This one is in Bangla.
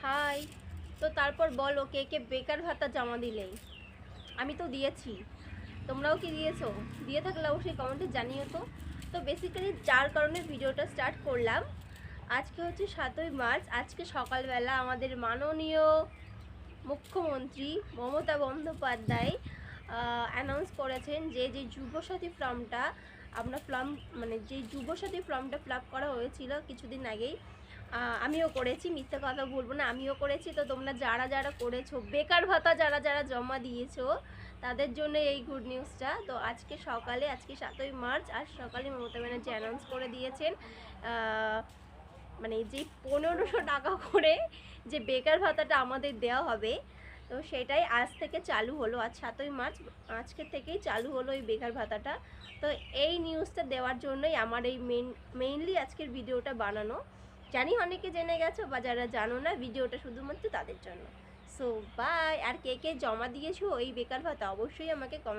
হাই। তো তারপর বলো, কে কে বেকার ভাতা জমা দিলে? আমি তো দিয়েছি, তোমরাও কি দিয়েছো? দিয়ে থাকলে অবশ্যই কমেন্টে জানিও। তো তো বেসিক্যালি যার কারণে ভিডিওটা স্টার্ট করলাম, আজকে হচ্ছে 7ই মার্চ। আজকে সকালবেলা আমাদের মাননীয় মুখ্যমন্ত্রী মমতা বন্দ্যোপাধ্যায় অ্যানাউন্স করেছেন যে যে যুবসাথী ফর্মটা যে যুবসাথী ফর্মটা ফিল আপ করা হয়েছিল কিছুদিন আগেই, আমিও করেছি, মিথ্যে কথা বলবো না, আমিও করেছি। তো তোমরা যারা যারা করেছো, বেকার ভাতা যারা যারা জমা দিয়েছো, তাদের জন্য এই গুড নিউজটা। তো আজকে 7ই মার্চ, আজ সকালে মমতা ব্যানার্জি অ্যানাউন্স করে দিয়েছেন যে 1500 টাকা করে যে বেকার ভাতাটা আমাদের দেওয়া হবে, তো সেটাই আজ থেকে চালু হলো। আজ 7ই মার্চ, আজকে থেকেই চালু হলো এই বেকার ভাতাটা। তো এই নিউজটা দেওয়ার জন্যই আমার এই মেইনলি আজকের ভিডিওটা বানানো। জানি অনেকে জেনে গেছো, বা যারা জানো না, ভিডিওটা শুধুমাত্র তাদের জন্য। So by. আর কে কে জমা দিয়েছো এই বেকার ভাতা, অবশ্যই আমাকে কমেন্ট